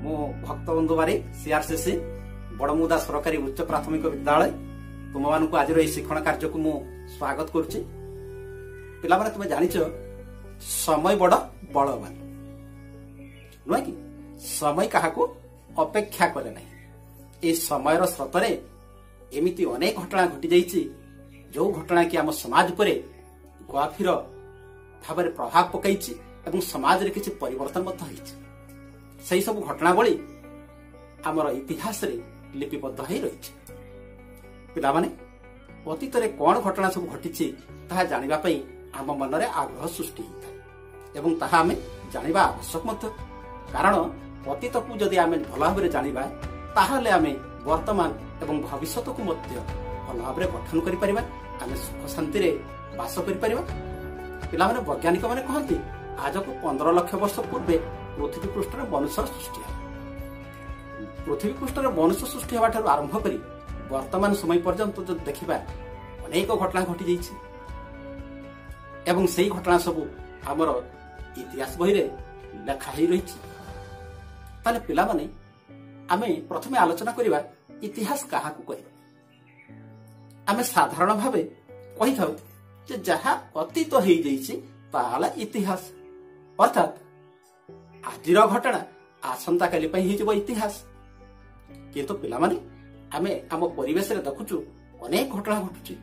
मो भक्तबंधु बारिक सीआरसीसी बड़मुदा सरकारी उच्च प्राथमिक विद्यालय तुम मानक आज शिक्षण कार्य को मु स्वागत करुच्ची। पिला माने तुम जानिच समय बड़ बलवान नुह कि समय क्या अपेक्षा करे ना। ये समय स्रोतरे एमती अनेक घटना घटी जाइए जो घटना कि आम समाज पर गभीर भाव प्रभाव पकई एवं समाज रे किसी परिवर्तन से सब घटनावली आमर इतिहास रे लिपिबद्ध हो रही। पिला माने अतीत रे कौन घटना सब घटी ताहा जानिबा पई आम मन रे आग्रह सृष्टि होता एवं ताहा आमे जानिबा आवश्यक मत। कारण अतीत को जदि आमे भल भाव रे जानिबा ताहाले आमे वर्तमान एवं भविष्य को मध्य भल भाव रे गठन करि परिबा, आमे सुख शांति रे वास करि परिबा। पिला माने वैज्ञानिक माने कहंती आज को 15 लाख वर्ष पूर्वे पृथ्वी पृष्ठ में मनुष्य सृष्टि है। पृथ्वी पृष्ठ में मनुष्य सृष्टि होगा ठार आरंभ कर वर्तमान समय पर्यंत जो देखा अनेक घटना घटी जाइए एवं से घटना सब आमर इतिहास बही रे लेखा ही रही। ताले पिला माने आमे प्रथमे आलोचना करिबा इतिहास कहा को कहबा। आमे साधारण भावे कहि थाउ जे जहा अतीत हो जाइए ताला इतिहास, अर्थात आजिर घटना आसंता काली हो इतिहास। किंतु पिला माने आमे आम परिवेश रे देखुचु अनेक घटना घटुची,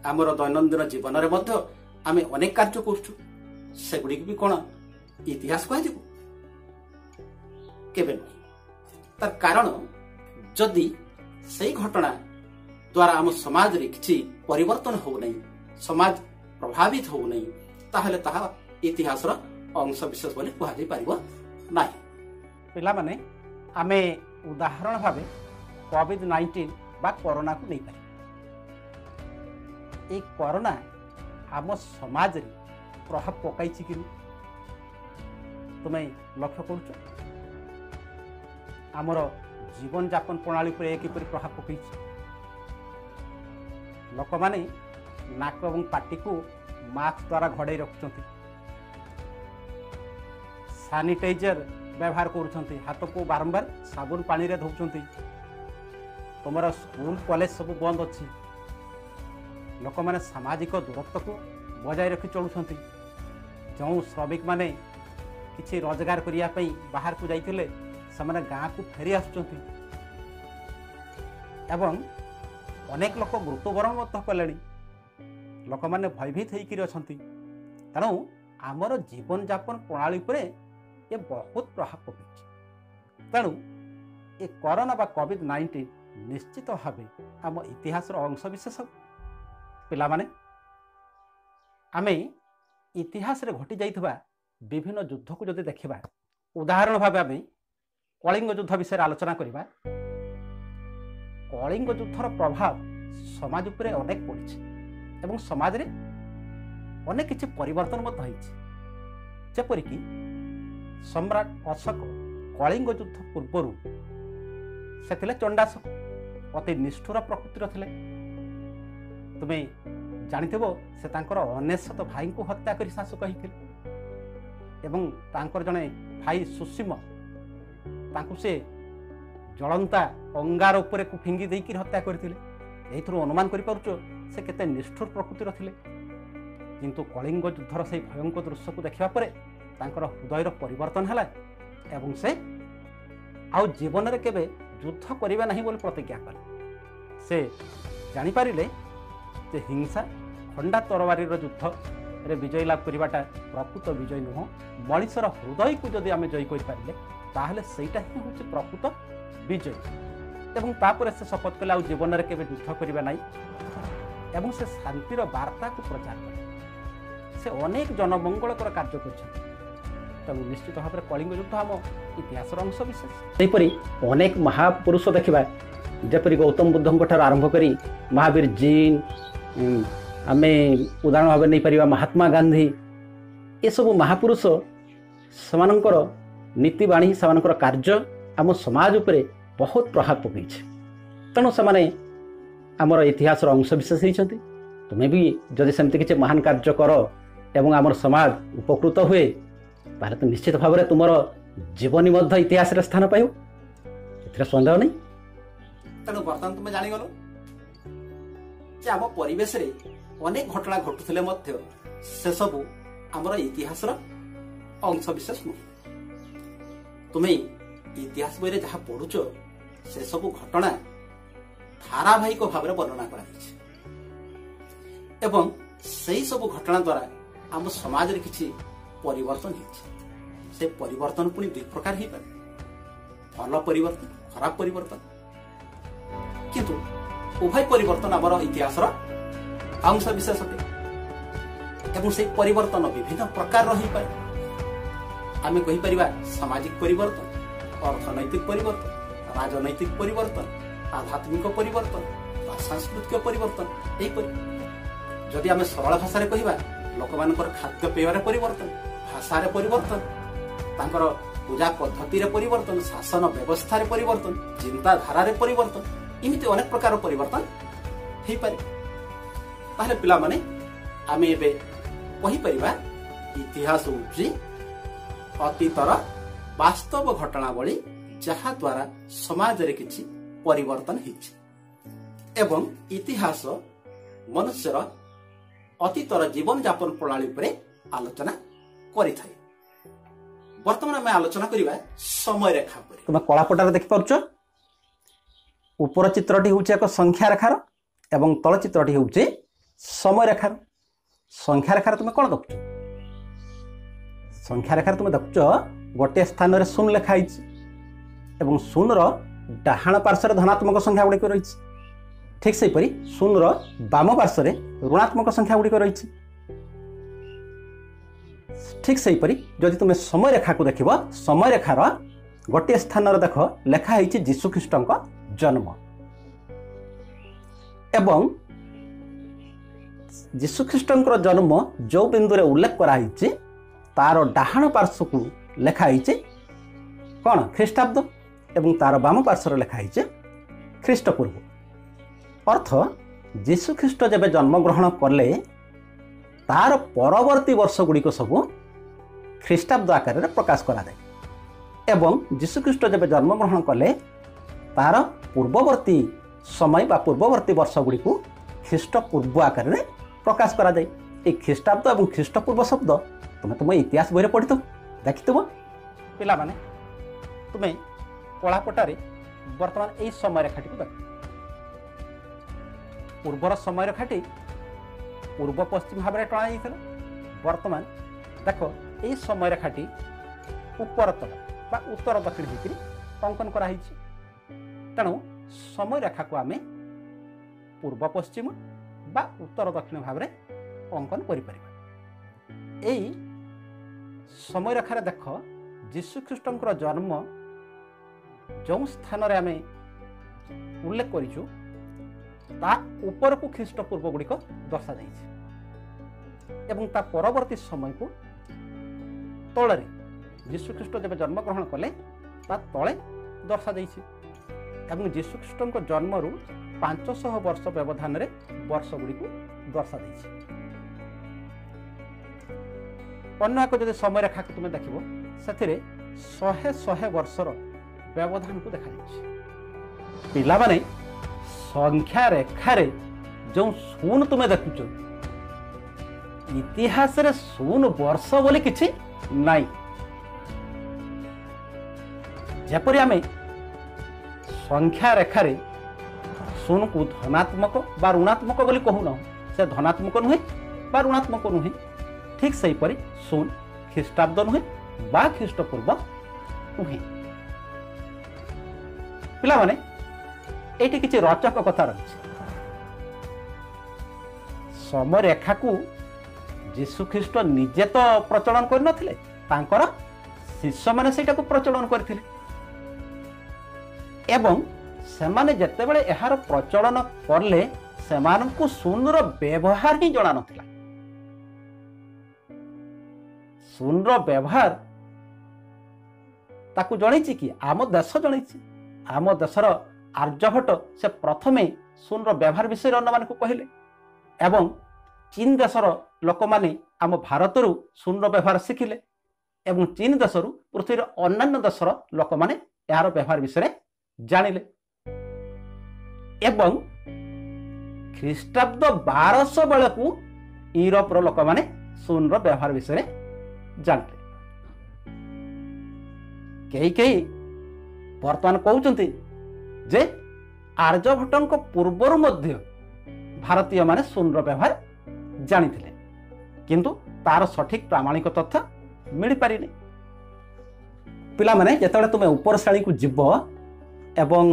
आमर दैनंदिन जीवन रे मध्य आमे अनेक कार्य करछु, सेगुडी भी कोन इतिहास कहि दिबो केबे नहीं। तार कारण जदि सही घटना द्वारा आम समाज रे किछि परिवर्तन हो नहीं, समाज प्रभावित हो नहीं, ताहले ताहा इतिहास रो अंश विशेष बोली कह पारिबो नाही। पिला माने आमे उदाहरण भावे कोविड-19 बा कोरोना को नहीं पारे। ए कोरोना आम समाज रे प्रभाव पकाई कि तुम्हें लक्ष्य करुच, आमर जीवन यापन प्रणाली पर किपरि प्रभाव पकई। लोक माने नाक एवं पाटी को मास्क द्वारा घड़ाई रखुचंती, सैनिटाइजर व्यवहार करुछंती, हाथ को बारंबार साबुन पानी रे धोउछंती। तुमर स्कूल कॉलेज सब बंद अच्छी, लोक माने सामाजिक दूरत्व को बजाय रखी चलुछंती। जो श्रमिक माने किछि रोजगार करिया पई बाहर को जाइथिले समाने गाँ को फेरी आसुचंती एवं अनेक लोक मृत्युवरण मत कलेनी। लोक माने भयभीत होकर अच्छा, तेणु आमर जीवन यापन प्रणाली पर ये बहुत प्रभाव पकड़। तेणु ये कोरोना बा कोविड-19 निश्चित भाव आम इतिहास अंश विशेष। पिला माने आमे इतिहास रे घटी जाइथिबा विभिन्न युद्ध को जदि देखिबा, उदाहरण भाव आमे कलिंग युद्ध विषय आलोचना करिबा। कलिंग युद्धर प्रभाव समाज उपर अनेक पड़ी एवं समाज रे अनेक किछि परिवर्तन मत होइछि। जेपरिक सम्राट अशोक कलिंग युद्ध पूर्व से थिले चंडाशोक, अति निष्ठुर प्रकृतिर थिले। तुम्हें जानिथिबो से तांकर 99 भाई को हत्या करी शासक होइथिले एवं तांकर जने भाई सुसीम तांकु से जलंता अंगार उपरे को फिंगी देकी हत्या करथिले। एथुरु अनुमान करि पारुचो से केते निष्ठुर प्रकृतिर थिले। किंतु कलिंग युद्धर से भयंकर दृश्य को देखा पर तांकर हृदयर परिवर्तन है एवं से आउ जीवन रे केबे युद्ध करिबा नहीं बोली प्रतिज्ञा कले। से जानि पारिले जे हिंसा खंडा तरवारीर युद्ध रे विजय लाभ करिबाटा प्रकृत विजय नुह, मनुष्यर हृदय को जदि आमे जय करि पारिले ताहले सेटा ही होछि प्रकृत विजय। एवं तापर से शपथ कले आउ जीवन रे केबे युद्ध करिबा नाही एवं से शांतिर वार्ता को प्रचार करे। से अनेक जनमंगलकर कार्य कर निश्चित भाव में कलिंग युद्ध आम इतिहास अंश विशेष। सेहीपरि अनेक महापुरुष देखा, जपरि गौतम बुद्ध ठार आरंभ करी महावीर जीन, आमे उदाहरण भाव नहीं पारिबा महात्मा गांधी, ये सब महापुरुष समानकर नीतिबाणी समानकर कार्य आम समाज उपरे बहुत प्रभाव पकई। तेणु से आमर इतिहास अंश विशेष होती। तुम्हें भी जदि सेमती किसी महान कार्य कर एवं आमर समाज उपकृत हुए, तो निश्चित भाव में तुम जीवनी इतिहास स्थान पाइब। सन्देह नहीं। तेणु बर्तमान तुम जागल जे आम परिवेश रे अनेक घटना घटुले से सबू आमर इतिहास अंश विशेष नुह। तुम्हें इतिहास बही जहाँ पढ़ुच से सबू घटना धारावाहिक भाव में वर्णना कर सबू घटना द्वारा आम समाज रे किछि परिवर्तन से परिवर्तन पुणी दुई प्रकार हो पारे, भल परिवर्तन खराब परिवर्तन, किंतु उभय परिवर्तन आमर इतिहास अंश विशेष अटे। से परिवर्तन विभिन्न प्रकार हो पारे। आमे कहि परिबा सामाजिक परिवर्तन, अर्थनैतिक परिवर्तन, राजनैतिक परिवर्तन, आध्यात्मिक परिवर्तन, सांस्कृतिक परिवर्तन। जदि आमे सरल भाषा रे कहिबा लोक मानकर खाद्य पेय परिवर्तन, भाषा रे परिवर्तन, तांकर पूजा पद्धति रे परिवर्तन, शासन व्यवस्था रे परिवर्तन, चिंताधारा रे परिवर्तन, इमिति अनेक प्रकार परिवर्तन हो पारे। ताहले पिला माने आमे एबे कहि परिबा इतिहास होउची अतीतर वास्तव घटनावली जहा द्वारा समाज रे किछि परिवर्तन हिछि एवं इतिहास मनुष्यर अतीतर जीवन यापन प्रणाली उपरे आलोचना करिथाय। वर्तमान आमे आलोचना करिबा समय रेखा पर। तुम कलापटारे देखि पारुछ ऊपर चित्रटी होउची एक संख्या रेखार एवं तल चित्रटी होउची समय रेखार। संख्या रेखार तुम कौन देखुच? संख्या रेखार तुम देखुच गोटे स्थान रे शून्य लेखा होइछि एवं शून्यर डाहाण पार्श्व धनात्मक संख्या गुड़िक रही। ठीक से परी शून्यर बाम पार्श्व ऋणात्मक संख्या गुड़िक रही। ठीक से परी जदि तुम समय रेखा को देखिबो, समय रेखार गोटे स्थान रे देख लेखा होइछि यीशु ख्रीष्टक जन्म एवं यीशु ख्रीष्टंकर जन्म जो बिंदु रे उल्लेख कराई तार डाहाण पार्श्व को लेखाई कौन ख्रीष्टाब्द एवं तार बाम पार्श्व लेखाई ख्रीष्टपूर्व। अर्थ यीशु ख्रीष्ट जब जन्म ग्रहण कले तार परवर्ती वर्ष गुड़िक सब ख्रीष्टाब्द आकार में प्रकाश करा जाए एवं यीशु ख्रीष्ट जब जन्म ग्रहण कले तार पूर्ववर्ती समय बा पूर्ववर्ती वर्ष गुड़िक ख्रीष्टपूर्व आकार में प्रकाश करा जाए। ए ख्रीष्टाब्द एवं ख्रीष्टपूर्व शब्द तुम तुम इतिहास बही पढ़ी देखि पिला माने तुम्हें कलापटारे वर्तमान यही समय रेखाटी देख। पूर्वर समय रेखाटी पूर्व पश्चिम भाव में टणा जाइଥିଲା। वर्तमान देख यही समय रेखाटी ऊपर तल बा उत्तर दक्षिण होकर अंकन कराई। तेणु समय रेखा को आमे पूर्व पश्चिम बा उत्तर दक्षिण भाव में अंकन करिपरिबा। एई समय रेखार देख यीशु ख्रीष्टंकर जन्म जो स्थान रे आमे उल्लेख करिछु ता ऊपर को ख्रीष्टपूर्व गुड़िक दर्शा जाइछि एवं ता परवर्ती समय को तळे यीशु ख्रीष्ट जब जन्म ग्रहण कले ता तळे दर्शा जाइछि एवं यीशु ख्रीष्टंकर जन्म रु 500 वर्ष व्यवधान रे वर्ष गुड़िक दर्शा जाइछि। अन्य एक जदि समय रेखा को तुम देखिबो सेथिरे 100 वर्षर व्यवधान को देखा जाइछि। पिला माने संख्या रेखारे जो शून्य तुम देखुच इतिहास रे शून्य वर्ष बोली किछि नाई। जेपरि आमे संख्या रेखारे शून्य को धनात्मक बा ऋणात्मक बोली कहूना, से धनात्मक नुहे बा ऋणात्मक नुहे। ठीक से परी शून्य ख्रीष्टाब्द नुहे बा ख्रीष्टपूर्व नुहे। पिला माने एटी किछि रोचक कथा रही। समय रेखा को यीशु ख्रीष्ट निजे तो प्रचलन कर नथिले, तांकर शिष्य माने सेटा को प्रचलन करथिले एवं सेमाने जेतेबेले एहार प्रचलन करले सेमानंकु शून्यर व्यवहार ही जणा नथिला। शून्यर व्यवहार ताकू जणैछि कि आम देश जणैछि। आम देशर आर्यभट्ट से प्रथमे शून्यर व्यवहार विषय अन्य मानकु कहिले एवं चीन देशर लोक माने आम भारतरु शून्यर व्यवहार शिखिले एवं चीन देशरु पृथ्वीर अन्यान्य देशर लोक माने यार व्यवहार विषय ଜାଣିଲେ ଏବଂ ଖ୍ରୀଷ୍ଟାବ୍ଦ 1200 ବେଳକୁ ୟୁରୋପର ଲୋକମାନେ ଶୂନର ବ୍ୟବହାର ବିଷୟରେ ଜାଣିଲେ। କେହି କେହି ବର୍ତ୍ତମାନ କହୁଛନ୍ତି ଯେ ଆର୍ଯ୍ୟଭଟ୍ଟଙ୍କ ପୂର୍ବରୁ ମଧ୍ୟ ଭାରତୀୟମାନେ ଶୂନର ବ୍ୟବହାର ଜାଣିଥିଲେ, କିନ୍ତୁ ତାର ସଠିକ ପ୍ରାମାଣିକ ତଥ୍ୟ ମିଳିପାରିନି। ପିଲାମାନେ ଯେତେବେଳେ ତୁମେ ଉପର ଶ୍ରେଣୀକୁ ଯିବ ଏବଂ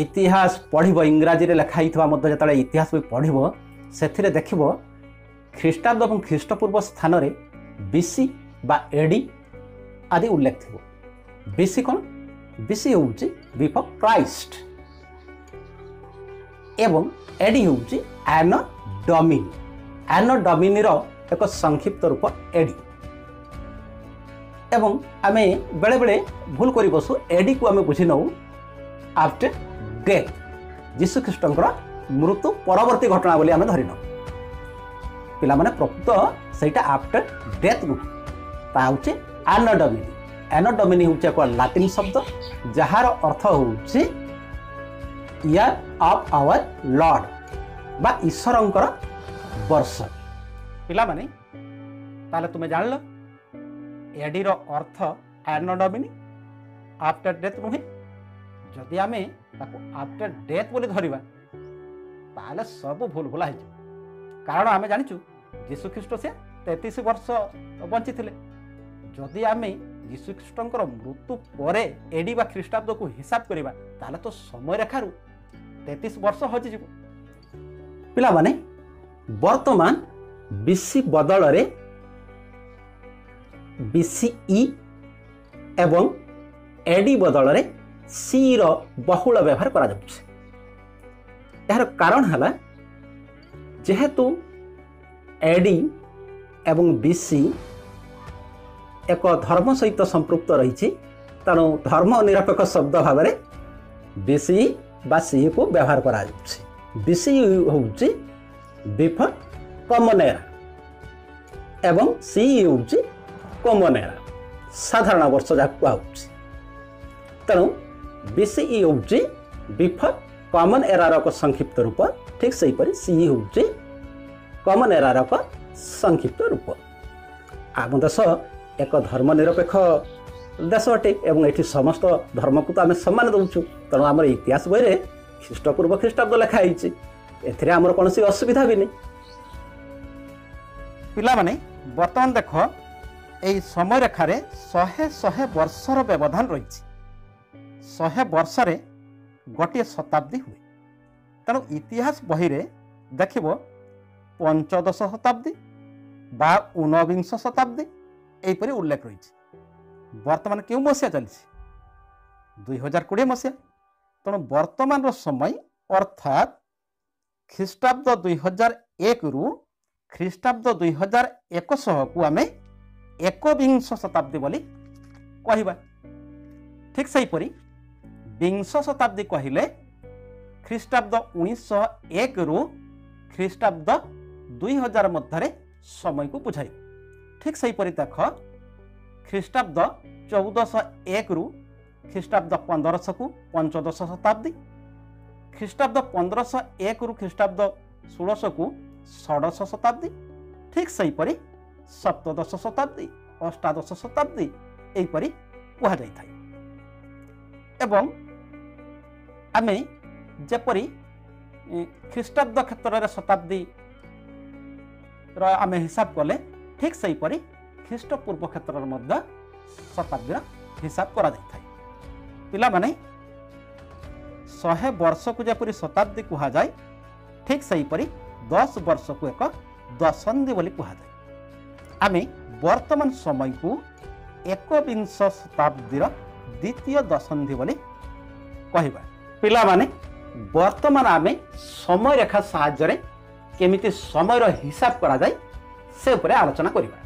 ଇତିହାସ ପଢ଼ିବ, ଇଂରାଜୀରେ ଲେଖା ହେଇଥିବା ମଧ୍ୟ ଯେତେବେଳେ ଇତିହାସ ବି ପଢ଼ିବ, ସେଥିରେ ଦେଖିବ ଖ୍ରୀଷ୍ଟାବ୍ଦ ଏବଂ ଖ୍ରୀଷ୍ଟପୂର୍ବ ସ୍ଥାନରେ ବିସି ବା ଏଡି ଆଦି ଉଲ୍ଲେଖ ଥିବ। ବିସି କ'ଣ? ବିସି ହେଉଛି ବିଫୋର୍ କ୍ରାଇଷ୍ଟ ଏବଂ ଏଡି ହେଉଛି ଆନୋ ଡମିନି। ଆନୋ ଡମିନିର ଏକ ସଂକ୍ଷିପ୍ତ ରୂପ ଏଡି। ଏବଂ ଆମେ ବେଳେବେଳେ ଭୁଲ କରି ବସୁ, ଏଡିକୁ ଆମେ ବୁଝି ନେଉ ଆଫ୍ଟର ଡେଥ୍, ଯୀଶୁଖ୍ରୀଷ୍ଟଙ୍କର ମୃତ୍ୟୁ ପରବର୍ତ୍ତୀ ଘଟଣା ବୋଲି ଆମେ ଧରି ନେଉ। ପିଲାମାନେ ପ୍ରକୃତ ସେଇଟା ଆଫ୍ଟର ଡେଥ୍ ନୁହେଁ, ତାହା ହେଉଛି ଆନୋ ଡମିନି। ଆନୋ ଡମିନି ହେଉଛି ଏକ ଲାଟିନ୍ ଶବ୍ଦ ଯାହାର ଅର୍ଥ ହେଉଛି ଇୟର୍ ଅଫ୍ ଆୱାର ଲର୍ଡ ବା ଈଶ୍ୱରଙ୍କର ବର୍ଷ। ପିଲାମାନେ ତାହେଲେ ତୁମେ ଜାଣିଲ ଏଡିର ଅର୍ଥ ଆନୋ ଡମିନି, ଆଫ୍ଟର ଡେଥ୍ ନୁହେଁ। ଯଦି ଆମେ ତାକୁ ଆଫ୍ଟର ଡେଥ୍ ବୋଲି ଧରିବା ତାହେଲେ ସବୁ ଭୁଲ ଭୁଲା ହେଇଯିବ। କାରଣ ଆମେ ଜାଣିଛୁ ଯୀଶୁଖ୍ରୀଷ୍ଟ ସେ 33 ବର୍ଷ ବଞ୍ଚିଥିଲେ। ଯଦି ଆମେ ଯୀଶୁଖ୍ରୀଷ୍ଟଙ୍କର ମୃତ୍ୟୁ ପରେ ଏଡି ବା ଖ୍ରୀଷ୍ଟାବ୍ଦକୁ ହିସାବ କରିବା ତାହେଲେ ତ ସମୟରେଖାରୁ 33 ବର୍ଷ ହଜିଯିବ। ପିଲାମାନେ ବର୍ତ୍ତମାନ ବିସି ବଦଳରେ ବିସିଇ ଏବଂ ଏଡି ବଦଳରେ ସିର ବହୁଳ ବ୍ୟବହାର କରାଯାଉଛି। ଏହାର କାରଣ ହେଲା ଯେହେତୁ ଏଡି ଏବଂ ବିସି ଏକ ଧର୍ମ ସହିତ ସମ୍ପୃକ୍ତ ରହିଛି, ତେଣୁ ଧର୍ମ ନିରପେକ୍ଷ ଶବ୍ଦ ଭାବରେ ବିସି ବା ସିକୁ ବ୍ୟବହାର କରାଯାଉଛି। ବିସି ହେଉଛି ବିଫୋର୍ କମନ୍ ଏରା ଏବଂ ସି ହେଉଛି କମନ୍ ଏରା, ସାଧାରଣ ବର୍ଷ ଯାହାକୁ କୁହାଯାଉଛି। ତେଣୁ ବିସିଇ ହେଉଛି ବିଫୋର୍ କମନ୍ ଏରାର ଏକ ସଂକ୍ଷିପ୍ତ ରୂପ, ଠିକ୍ ସେହିପରି ସି ହେଉଛି କମନ୍ ଏରାର ଏକ ସଂକ୍ଷିପ୍ତ ରୂପ। ଆମ ଦେଶ ଏକ ଧର୍ମ ନିରପେକ୍ଷ ଦେଶ ଅଟେ ଏବଂ ଏଠି ସମସ୍ତ ଧର୍ମକୁ ତ ଆମେ ସମ୍ମାନ ଦେଉଛୁ। ତେଣୁ ଆମର ଇତିହାସ ବହିରେ ଖ୍ରୀଷ୍ଟପୂର୍ବ ଖ୍ରୀଷ୍ଟାବ୍ଦ ଲେଖା ହେଇଛି, ଏଥିରେ ଆମର କୌଣସି ଅସୁବିଧା ବି ନାହିଁ। ପିଲାମାନେ ବର୍ତ୍ତମାନ ଦେଖ ଏହି ସମୟରେଖାରେ 100 ବର୍ଷର ବ୍ୟବଧାନ ରହିଛି। 100 ବର୍ଷରେ ଗୋଟିଏ ଶତାବ୍ଦୀ ହୁଏ। ତେଣୁ ଇତିହାସ ବହିରେ ଦେଖିବ 15 ଶତାବ୍ଦୀ ବା 19 ଶତାବ୍ଦୀ ଏହିପରି ଉଲ୍ଲେଖ ରହିଛି। ବର୍ତ୍ତମାନ କେଉଁ ମସିହା ଚାଲିଛି? 2020 ମସିହା। ତେଣୁ ବର୍ତ୍ତମାନର ସମୟ ଅର୍ଥାତ୍ ଖ୍ରୀଷ୍ଟାବ୍ଦ 2001ରୁ ଖ୍ରୀଷ୍ଟାବ୍ଦ 2100କୁ ଆମେ ଏକବିଂଶ ଶତାବ୍ଦୀ ବୋଲି କହିବା। ଠିକ୍ ସେହିପରି ବିଂଶ ଶତାବ୍ଦୀ କହିଲେ ଖ୍ରୀଷ୍ଟାବ୍ଦ 1901ରୁ ଖ୍ରୀଷ୍ଟାବ୍ଦ 2000 ମଧ୍ୟରେ ସମୟକୁ ବୁଝାଇବ। ଠିକ୍ ସେହିପରି ଦେଖ ଖ୍ରୀଷ୍ଟାବ୍ଦ 1401ରୁ ଖ୍ରୀଷ୍ଟାବ୍ଦ 1500କୁ ପଞ୍ଚଦଶ ଶତାବ୍ଦୀ, ଖ୍ରୀଷ୍ଟାବ୍ଦ 1501ରୁ ଖ୍ରୀଷ୍ଟାବ୍ଦ 1600କୁ ଷୋଡ଼ଶ ଶତାବ୍ଦୀ, ଠିକ୍ ସେହିପରି ସପ୍ତଦଶ ଶତାବ୍ଦୀ, ଅଷ୍ଟାଦଶ ଶତାବ୍ଦୀ ଏହିପରି କୁହାଯାଇଥାଏ। ଏବଂ ଆମେ ଯେପରି ଖ୍ରୀଷ୍ଟାବ୍ଦ କ୍ଷେତ୍ରରେ ଶତାବ୍ଦୀର ଆମେ ହିସାବ କଲେ ଠିକ୍ ସେହିପରି ଖ୍ରୀଷ୍ଟପୂର୍ବ କ୍ଷେତ୍ରରେ ମଧ୍ୟ ଶତାବ୍ଦୀର ହିସାବ କରାଯାଇଥାଏ। ପିଲାମାନେ 100 ବର୍ଷକୁ ଯେପରି ଶତାବ୍ଦୀ କୁହାଯାଏ, ଠିକ୍ ସେହିପରି 10 ବର୍ଷକୁ ଏକ ଦଶନ୍ଧି ବୋଲି କୁହାଯାଏ। ଆମେ ବର୍ତ୍ତମାନ ସମୟକୁ ଏକବିଂଶ ଶତାବ୍ଦୀର ଦ୍ୱିତୀୟ ଦଶନ୍ଧି ବୋଲି କହିବା। ପିଲାମାନେ ବର୍ତ୍ତମାନ ଆମେ ସମୟରେଖା ସାହାଯ୍ୟରେ କେମିତି ସମୟର ହିସାବ କରାଯାଏ ସେ ଉପରେ ଆଲୋଚନା କରିବା।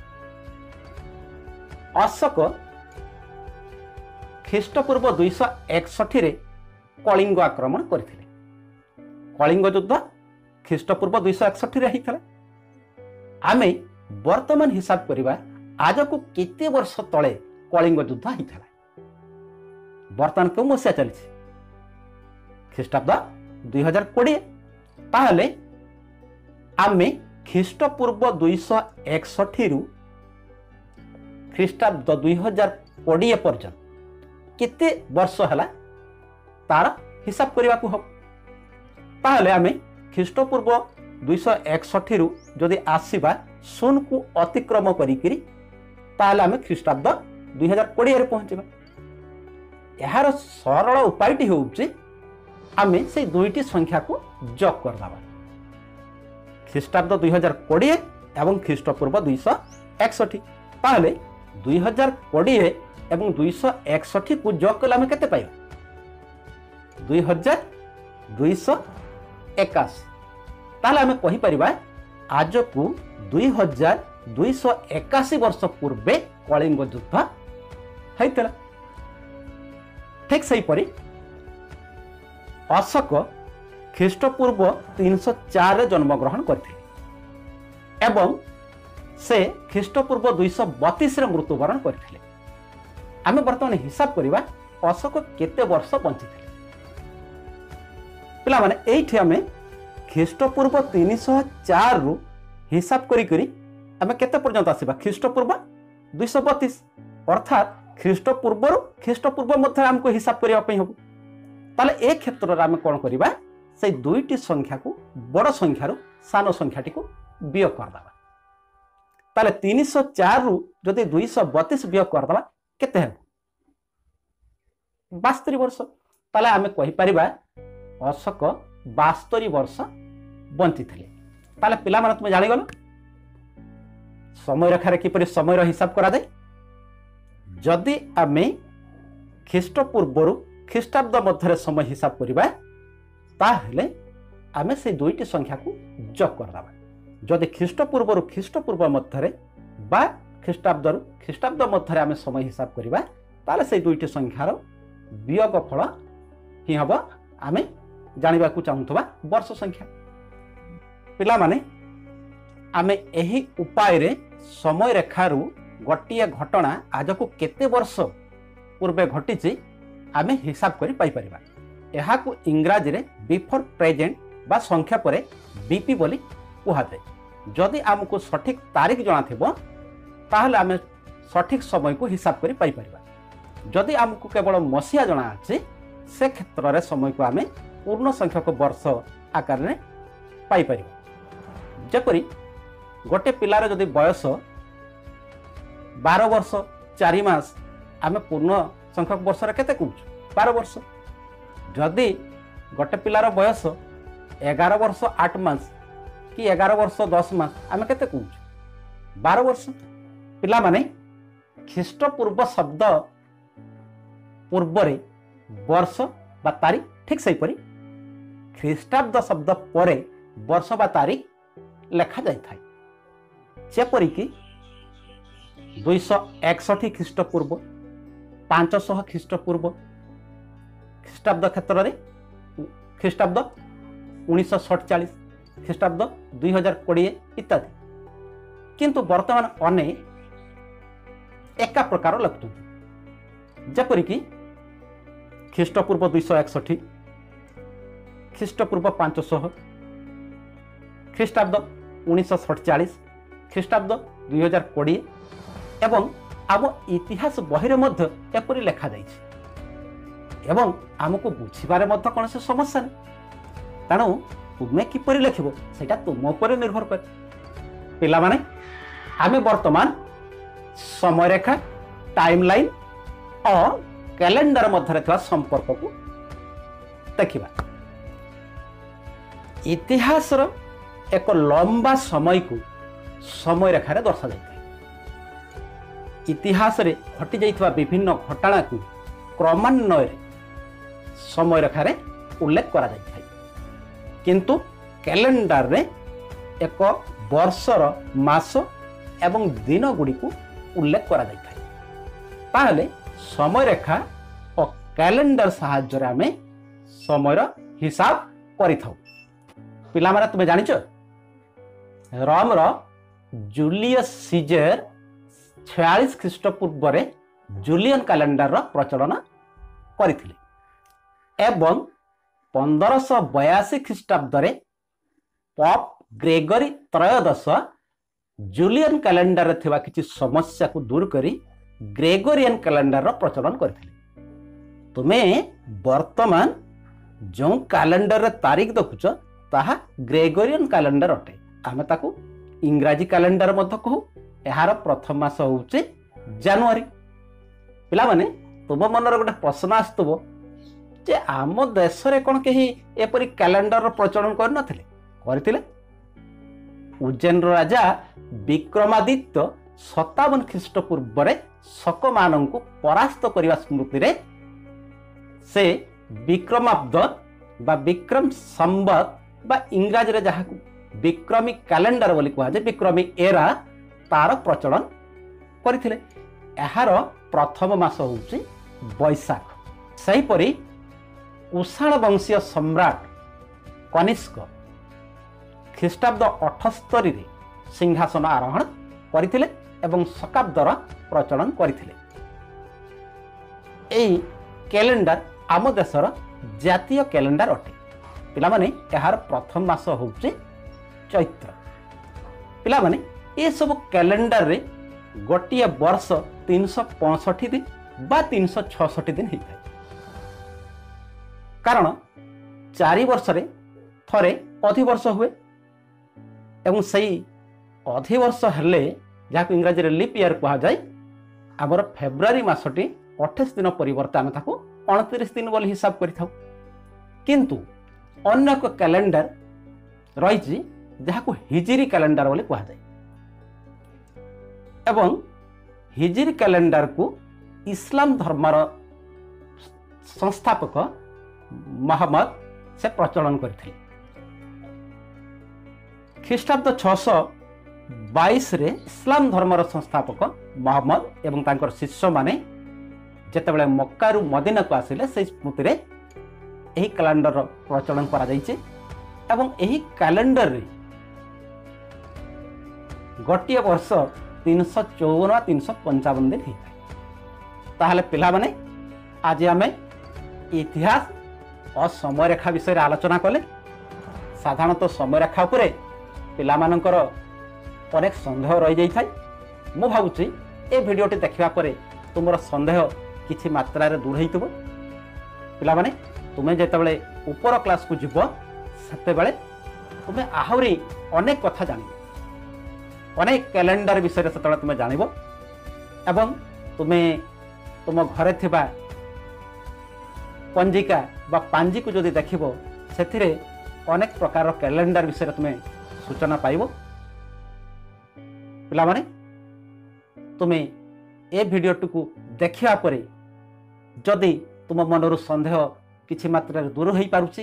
ଅଶୋକ ଖ୍ରୀଷ୍ଟପୂର୍ବ 261ରେ କଳିଙ୍ଗ ଆକ୍ରମଣ କରିଥିଲେ। କଳିଙ୍ଗ ଯୁଦ୍ଧ ଖ୍ରୀଷ୍ଟପୂର୍ବ 261ରେ ହେଇଥିଲା। ଆମେ ବର୍ତ୍ତମାନ ହିସାବ କରିବା ଆଜକୁ କେତେ ବର୍ଷ ତଳେ କଳିଙ୍ଗ ଯୁଦ୍ଧ ହେଇଥିଲା। ବର୍ତ୍ତମାନ କେଉଁ ମସିହା ଚାଲିଛି? ଖ୍ରୀଷ୍ଟାବ୍ଦ 2020 ତାହେଲେ ଆମେ ଖ୍ରୀଷ୍ଟପୂର୍ବ 261 ରୁ ଖ୍ରୀଷ୍ଟାବ୍ଦ 2020 पर्यंत केते वर्ष है तार हिसाब करने को हम ताहले आमे ख्रीष्टपूर्व 261 रु जदि आसीबा 0 को अतिक्रम करिकरी ताहले आमे ख्रीष्टाब्द 2020 रे पहुंचबा। यार सरल उपायटी होउची आमे से दुईटी संख्या को जोग कर दाबा ख्रीष्टाब्द 2020 एवं ख्रीष्टपूर्व 261 ताहले 2020 एवं 261 को जोग कले आमे केते पाइबा 2281 ताहले आमे कहि परिबा आज को 2281 वर्ष पूर्वे कलिंग युद्ध हैतला। ठीक सही परी अशोक ख्रीष्टपूर्व 304 रे जन्म ग्रहण करथिले एवं से ख्रीष्टपूर्व 232 रे मृत्युवरण करथिले। आमे वर्तमान हिसाब करिबा अशोक केते वर्ष बंचिथिले पिला माने एठी आमे ख्रीष्टपूर्व 304 रु हिसाब करी करी आमे केते पर्यंत आसीबा ख्रीष्टपूर्व 232 अर्थात ख्रीष्टपूर्व रु ख्रीष्टपूर्व मध्य हमको हिसाब करिया पई हबो ताले ए क्षेत्र रे आमे कोन करिबा से दुईटी संख्या को बड़ संख्या रु सानो संख्याटी को वियोग कर दाबा ताले 304 रु जदि 232 वियोग कर दाबा केते हेबो 72 वर्ष ताले आमे कहि परिबा अशोक 72 वर्ष बंची थे ताले पिला माने तुम जानी गलो समय रेखा किपरि समय हिसाब करा जाए जदि आमे ख्रीष्टपूर्व ख्रीष्टाब्द मध्य समय हिसाब करिबा ताहले आमे से दुईटी संख्या को जोग कर दाबा जदि ख्रीष्टपूर्व ख्रीष्टपूर्व मध्य बा ख्रीष्टाब्द मध्य आमे समय हिसाब करिबा ताले से दुईटी संख्यार वियोग फल ही हबो आमे जानिबा को चाहुथबा वर्ष संख्या पिला माने आमे एही उपाय रे समय रेखारू गोटिए घटना आज को केते वर्ष पूर्वे घटिछि आमे हिसाब करि पाई परिबा एहा को इंग्रजी रे बिफोर प्रेजेंट बा संख्या परे बीपी बोली कुहा जाय जदि हमको सठिक तारीख जणा थेबो ताहले आमे सठिक समय को हिसाब करि पाई परिबा जदि हमको केवल मसिया जणा अछि से क्षेत्र रे समय को आमे पूर्ण संख्यक वर्ष आकार में पाई परिबा जपरी गोटे पिलार जदि बयस 12 वर्ष 4 मास आमे पूर्ण संख्यक वर्ष रे केते कहूँ 12 वर्ष जदि गोटे पिलार बयस 11 वर्ष 8 मास कि 11 वर्ष 10 मास आमे केते कहूँ 12 वर्ष पिला माने ख्रीष्टपूर्व शब्द पूर्वरे वर्ष बा तारीख ठीक सही परी ख्रीष्टाब्द शब्द परे वर्ष बा तारीख लेखा जाय थाय जेपरि कि 261 ख्रीष्टपूर्व 500 ख्रीष्टपूर्व ख्रीष्टाब्द क्षेत्र रे ख्रीष्टाब्द 1947 ख्रीष्टाब्द 2020 इत्यादि किंतु वर्तमान अने एका प्रकार लगतु जेपरि कि ख्रीष्टपूर्व 261 ख्रीष्टपूर्व 500 ख्रीष्टाब्द 1947 ख्रीष्टाब्द 2020 एवं आम इतिहास बहिरे मध्य एपरि लेखा जाइछि एवं आमको बुझिबारे मध्य कौन से समस्या नहीं तेणु तुम्हें किपरि लेखिबो सेटा तुम ऊपर निर्भर कर पिला माने आमे वर्तमान समय रेखा टाइमलाइन और कैलेंडर मध्य थिबा संपर्क को देखिबा इतिहास एक लंबा समय को समय रेखा रे दर्शा जाय इतिहास रे घटी जाइथिबा विभिन्न घटना को क्रमान्वय समय रेखा रे उल्लेख करा जाय किंतु कैलेंडर रे एक वर्षर मास एवं दिन गुडी को उल्लेख करा जाय ताहले समय रेखा और कैलेंडर साहाय्य रे आमे समय हिसाब करिथाउ पिला माने तुमे जानिଛ रोम रो जूलियस सीजर 46 ख्रीष्टपूर्व रे जूलियन कैलेंडर रो प्रचलन करथिले एवं 1582 ଖ୍ରୀଷ୍ଟାବ୍ଦରେ ପପ୍ ଗ୍ରେଗରୀ ତ୍ରୟୋଦଶ ଜୁଲିଆନ କ୍ୟାଲେଣ୍ଡରରେ ଥିବା କିଛି ସମସ୍ୟାକୁ ଦୂର କରି ଗ୍ରେଗୋରିଆନ କ୍ୟାଲେଣ୍ଡରର ପ୍ରଚଳନ କରିଥିଲେ। ତୁମେ ବର୍ତ୍ତମାନ ଯେଉଁ କ୍ୟାଲେଣ୍ଡରରେ ତାରିଖ ଦେଖୁଛ ତାହା ଗ୍ରେଗୋରିଆନ କ୍ୟାଲେଣ୍ଡର ଅଟେ। ଆମେ ତାକୁ ଇଂରାଜୀ କ୍ୟାଲେଣ୍ଡର ମଧ୍ୟ କହୁ। ଏହାର ପ୍ରଥମ ମାସ ହେଉଛି ଜାନୁଆରୀ। ପିଲାମାନେ, ତୁମ ମନରେ ଗୋଟେ ପ୍ରଶ୍ନ ଆସୁଥିବ ଯେ ଆମ ଦେଶରେ କ'ଣ କେହି ଏପରି କ୍ୟାଲେଣ୍ଡରର ପ୍ରଚଳନ କରିନଥିଲେ? କରିଥିଲେ। ଉଜ୍ଜୈନର ରାଜା ବିକ୍ରମାଦିତ୍ୟ 57 ଖ୍ରୀଷ୍ଟପୂର୍ବରେ ଶକମାନଙ୍କୁ ପରାସ୍ତ କରିବା ସ୍ମୃତିରେ ସେ ବିକ୍ରମାବ୍ଦ ବା ବିକ୍ରମ ସମ୍ବତ ବା ଇଂରାଜୀରେ ଯାହାକୁ ବିକ୍ରମୀ କ୍ୟାଲେଣ୍ଡର ବୋଲି କୁହାଯାଏ, ବିକ୍ରମୀ ଏରା, ତାର ପ୍ରଚଳନ କରିଥିଲେ। ଏହାର ପ୍ରଥମ ମାସ ହେଉଛି ବୈଶାଖ। ସେହିପରି କୁଶାଳ ବଂଶୀୟ ସମ୍ରାଟ କନିଷ୍କ ଖ୍ରୀଷ୍ଟାବ୍ଦ 78ରେ ସିଂହାସନ ଆରୋହଣ କରିଥିଲେ ଏବଂ ଶକାବ୍ଦର ପ୍ରଚଳନ କରିଥିଲେ। ଏହି କ୍ୟାଲେଣ୍ଡର ଆମ ଦେଶର ଜାତୀୟ କ୍ୟାଲେଣ୍ଡର ଅଟେ। ପିଲାମାନେ, ଏହାର ପ୍ରଥମ ମାସ ହେଉଛି ଚୈତ୍ର। ପିଲାମାନେ, ଏସବୁ କ୍ୟାଲେଣ୍ଡରରେ ଗୋଟିଏ ବର୍ଷ 365 ଦିନ ବା 366 ଦିନ ହେଇଥାଏ। କାରଣ 4 ବର୍ଷରେ ଥରେ ଅଧିବର୍ଷ ହୁଏ ଏବଂ ସେହି ଅଧିବର୍ଷ ହେଲେ ଯାହାକୁ ଇଂରାଜୀରେ ଲିପ୍ ଇୟର କୁହାଯାଏ, ଆମର ଫେବୃଆରୀ ମାସଟି 28 ଦିନ ପରିବର୍ତ୍ତେ ଆମେ ତାକୁ 29 ଦିନ ବୋଲି ହିସାବ କରିଥାଉ। କିନ୍ତୁ ଅନ୍ୟ ଏକ କ୍ୟାଲେଣ୍ଡର ରହିଛି ଯାହାକୁ ହିଜିରି କ୍ୟାଲେଣ୍ଡର ବୋଲି କୁହାଯାଏ ଏବଂ ହିଜିରି କ୍ୟାଲେଣ୍ଡରକୁ ଇସଲାମ ଧର୍ମର ସଂସ୍ଥାପକ ମହମ୍ମଦ ସେ ପ୍ରଚଳନ କରିଥିଲେ। ଖ୍ରୀଷ୍ଟାବ୍ଦ 622ରେ ଇସଲାମ ଧର୍ମର ସଂସ୍ଥାପକ ମହମ୍ମଦ ଏବଂ ତାଙ୍କର ଶିଷ୍ୟମାନେ ଯେତେବେଳେ ମକ୍କାରୁ ମଦିନାକୁ ଆସିଲେ, ସେହି ସ୍ମୃତିରେ ଏହି କ୍ୟାଲେଣ୍ଡରର ପ୍ରଚଳନ କରାଯାଇଛି ଏବଂ ଏହି କ୍ୟାଲେଣ୍ଡରରେ ଗୋଟିଏ ବର୍ଷ 354 ବା 355 ଦିନ ହେଇଥାଏ। ତାହେଲେ ପିଲାମାନେ, ଆଜି ଆମେ ଇତିହାସ ଓ ସମୟରେଖା ବିଷୟରେ ଆଲୋଚନା କଲେ। ସାଧାରଣତଃ ସମୟରେଖା ଉପରେ ପିଲାମାନଙ୍କର ଅନେକ ସନ୍ଦେହ ରହିଯାଇଥାଏ। ମୁଁ ଭାବୁଛି ଏ ଭିଡ଼ିଓଟି ଦେଖିବା ପରେ ତୁମର ସନ୍ଦେହ କିଛି ମାତ୍ରାରେ ଦୂର ହେଇଥିବ। ପିଲାମାନେ, ତୁମେ ଯେତେବେଳେ ଉପର କ୍ଲାସକୁ ଯିବ ସେତେବେଳେ ତୁମେ ଆହୁରି ଅନେକ କଥା ଜାଣିବ, ଅନେକ କ୍ୟାଲେଣ୍ଡର ବିଷୟରେ ସେତେବେଳେ ତୁମେ ଜାଣିବ ଏବଂ ତୁମେ ତୁମ ଘରେ ଥିବା ପଞ୍ଜିକା ବା ପାଞ୍ଜିକୁ ଯଦି ଦେଖିବ, ସେଥିରେ ଅନେକ ପ୍ରକାରର କ୍ୟାଲେଣ୍ଡର ବିଷୟରେ ତୁମେ ସୂଚନା ପାଇବ। ପିଲାମାନେ, ତୁମେ ଏ ଭିଡ଼ିଓଟିକୁ ଦେଖିବା ପରେ ଯଦି ତୁମ ମନରୁ ସନ୍ଦେହ କିଛି ମାତ୍ରାରେ ଦୂର ହୋଇପାରୁଛି,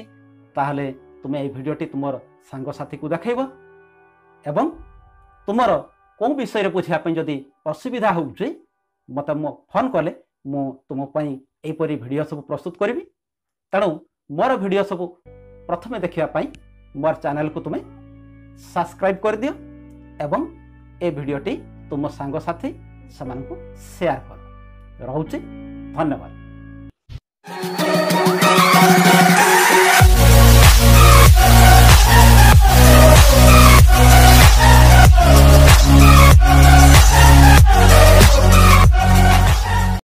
ତାହେଲେ ତୁମେ ଏହି ଭିଡ଼ିଓଟି ତୁମର ସାଙ୍ଗସାଥୀକୁ ଦେଖାଇବ ଏବଂ ତୁମର କେଉଁ ବିଷୟରେ ବୁଝିବା ପାଇଁ ଯଦି ଅସୁବିଧା ହେଉଛି, ମୋତେ ଫୋନ୍ କଲେ ମୁଁ ତୁମ ପାଇଁ ଏହିପରି ଭିଡ଼ିଓ ସବୁ ପ୍ରସ୍ତୁତ କରିବି। ତେଣୁ ମୋର ଭିଡ଼ିଓ ସବୁ ପ୍ରଥମେ ଦେଖିବା ପାଇଁ ମୋର ଚ୍ୟାନେଲକୁ ତୁମେ ସବସ୍କ୍ରାଇବ୍ କରିଦିଅ ଏବଂ ଏ ଭିଡ଼ିଓଟି ତୁମ ସାଙ୍ଗସାଥୀ ସେମାନଙ୍କୁ ସେୟାର କର। ରହୁଛି, ଧନ୍ୟବାଦ।